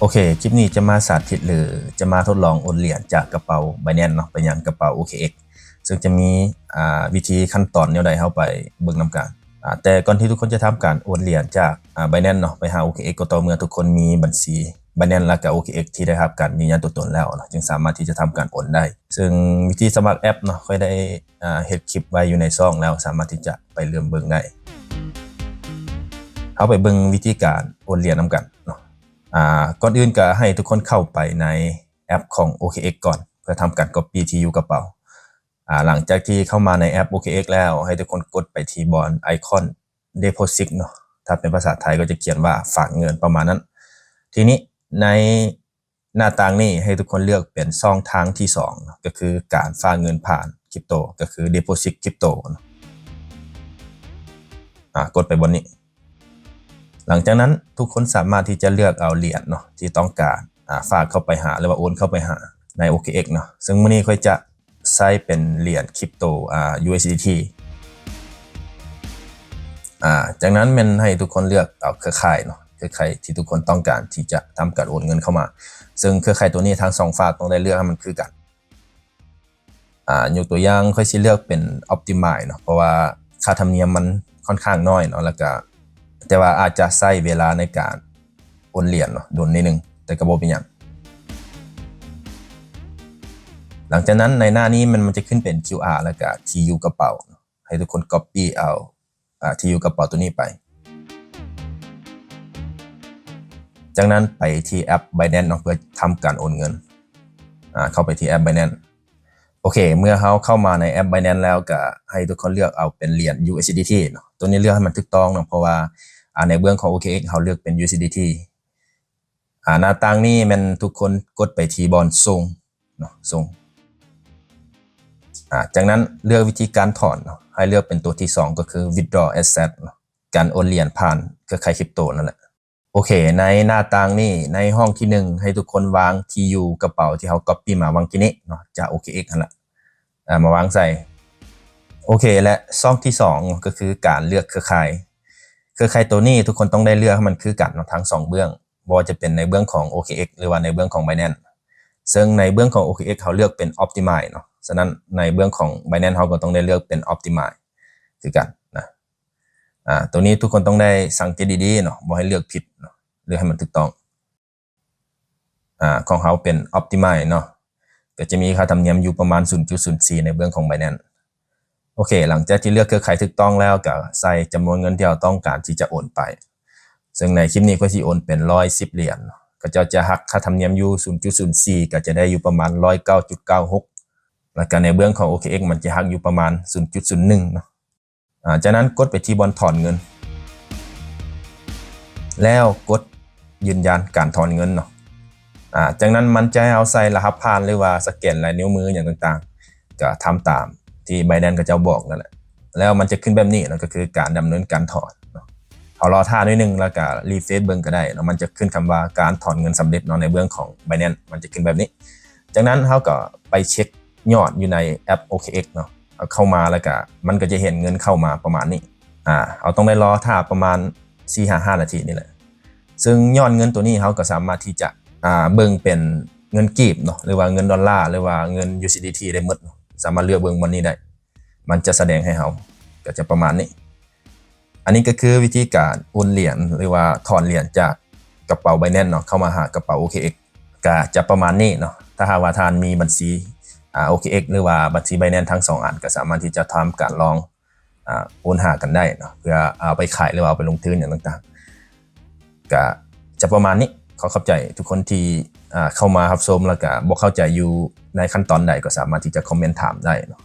โอเคคลิปนี้จะมาสาธิตหรือจะมาทดลองโอนเหรียญจากกระเป๋า Binance เนาะไปยังกระเป๋า OKX ซึ่งจะมีวิธีขั้นตอนแนวใดเข้าไปเบิ่งนำกันแต่ก่อนที่ทุกคนจะทำการโอนเหรียญจากBinance เนาะไปหา OKX ก็ต่อเมื่อทุกคนมีบัญชี Binance และก็ OKX ที่ได้รับการยืนยันตัวตนแล้วเนาะจึงสามารถที่จะทำการโอนได้ซึ่งวิธีสมัครแอปเนาะค่อยได้เฮ็ดคลิปไว้อยู่ในช่องแล้วสามารถที่จะไปเริ่มเบิ่งได้เข้าไปเบิ่งวิธีการโอนเหรียญนำกันเนาะก่อนอื่นก็ให้ทุกคนเข้าไปในแอปของ OKX ก่อนเพื่อทำการ copy ที่อยู่กระเป๋าหลังจากที่เข้ามาในแอป OKX แล้วให้ทุกคนกดไปที่บนไอคอน Deposit เนาะถ้าเป็นภาษาไทยก็จะเขียนว่าฝากเงินประมาณนั้นทีนี้ในหน้าต่างนี้ให้ทุกคนเลือกเป็นช่องทางที่2ก็คือการฝากเงินผ่านคริปโตก็คือ Deposit Crypto กดไปบนนี้หลังจากนั้นทุกคนสามารถที่จะเลือกเอาเหรียญเนาะที่ต้องการฝากเข้าไปหาหรือว่าโอนเข้าไปหาใน OKX เนาะซึ่งมื้อนี้ค่อยจะใช้เป็นเหรียญคริปโตUSDT จากนั้นมันให้ทุกคนเลือกเอาเครือข่ายเนาะเครือข่ายที่ทุกคนต้องการที่จะทำการโอนเงินเข้ามาซึ่งเครือข่ายตัวนี้ทั้ง2ฝากต้องได้เลือกให้มันคือกันยกตัวอย่างค่อยสิเลือกเป็น Optimize เนาะเพราะว่าค่าธรรมเนียมมันค่อนข้างน้อยเนาะแล้วก็แต่ว่าอาจจะใช้เวลาในการโอนเหรียญเนาะโดนนิดนึงแต่ก็บ่เป็นหยังหลังจากนั้นในหน้านี้มันจะขึ้นเป็น QR แล้วก็ที่อยู่กระเป๋าให้ทุกคน copy เอาที่อยู่กระเป๋าตัวนี้ไปจากนั้นไปที่แอป Binance เนาะเพื่อทำการโอนเงินเข้าไปที่แอป Binance โอเคเมื่อเขาเข้ามาในแอป Binance แล้วก็ให้ทุกคนเลือกเอาเป็นเหรียญ USDT เนาะตัวนี้เลือกให้มันถูกต้องเนาะเพราะว่าในเบื้องของ OKX เขาเลือกเป็น USDT หน้าต่างนี้มันทุกคนกดไปที่บนส่งเนาะส่งจากนั้นเลือกวิธีการถอนเนาะให้เลือกเป็นตัวที่2ก็คือ withdraw asset เนาะการโอนเหรียญผ่านเครือข่ายคริปโตนั่นแหละโอเคในหน้าต่างนี้ในห้องที่1ให้ทุกคนวางที่อยู่กระเป๋าที่เขา copy มาวางที่นี้เนาะจาก OKX นั่นแหละมาวางใส่โอเคและช่องที่2ก็คือการเลือกเครือข่ายตัวนี้ทุกคนต้องได้เลือกให้มันคือกันทั้ง2เบื้องบ่ว่าจะเป็นในเบื้องของ OKX หรือว่าในเบื้องของ Binance ซึ่งในเบื้องของ OKX เขาเลือกเป็น Optimize เนาะฉะนั้นในเบื้องของ Binance เขาก็ต้องได้เลือกเป็น Optimize คือกันนะตัวนี้ทุกคนต้องได้สังเกตดีๆเนาะบ่ให้เลือกผิดเนาะเลือกให้มันถูกต้องของเขาเป็น Optimize เนาะก็จะมีค่าธรรมเนียมอยู่ประมาณ 0.04 ในเบื้องของ Binanceโอเคหลังจากที่เลือกเครือข่ายถูกต้องแล้วก็ใส่จำนวนเงินที่เราต้องการที่จะโอนไปซึ่งในคลิปนี้ก็สิโอนเป็น110เหรียญก็จะหักค่าธรรมเนียมอยู่ 0.04 ก็จะได้อยู่ประมาณ 109.96 แล้วก็ในเบื้องของ OKX มันจะหักอยู่ประมาณ 0.01 เนาะจากนั้นกดไปที่บนถอนเงินแล้วกดยืนยันการถอนเงินเนาะจากนั้นมันจะให้เอาใส่รหัสผ่านหรือว่าสแกนลายนิ้วมืออย่างต่างๆก็ทำตามที่ Binance ก็จะบอกนั่นแหละแล้วมันจะขึ้นแบบนี้นะก็คือการดำเนินการถอนเอารอท่านิดนึงแล้วก็รีเฟรชเบิ่งก็ได้แล้วมันจะขึ้นคำว่าการถอนเงินสำเร็จเนาะในเบื้องของ Binance มันจะขึ้นแบบนี้จากนั้นเฮาก็ไปเช็คยอดอยู่ในแอป OKX เนาะเข้ามาแล้วก็มันก็จะเห็นเงินเข้ามาประมาณนี้เอาต้องได้รอท่าประมาณ 4-5 นาทีนี่แหละซึ่งยอดเงินตัวนี้เฮาก็สามารถที่จะเบิ่งเป็นเงินกีบเนาะหรือว่าเงินดอลลาร์หรือว่าเงิน USDT ได้หมดสามารถเลือกเบิ่งวันนี้ได้มันจะแสดงให้เฮาก็จะประมาณนี้อันนี้ก็คือวิธีการโอนเหรียญหรือว่าถอนเหรียญจากกระเป๋า Binance เนาะเข้ามาหากระเป๋า OKX ก็จะประมาณนี้เนาะถ้าหากว่าท่านมีบัญชีOKX หรือว่าบัญชี Binance ทั้ง2อันก็สามารถที่จะทำการลองโอนหากันได้เนาะเพื่อเอาไปขายหรือว่าเอาไปลงทุนอย่างต่างๆก็จะประมาณนี้ขอเข้าใจทุกคนที่เข้ามารับชมแล้วก็บ่เข้าใจอยู่ในขั้นตอนใดก็สามารถที่จะคอมเมนต์ถามได้เนาะ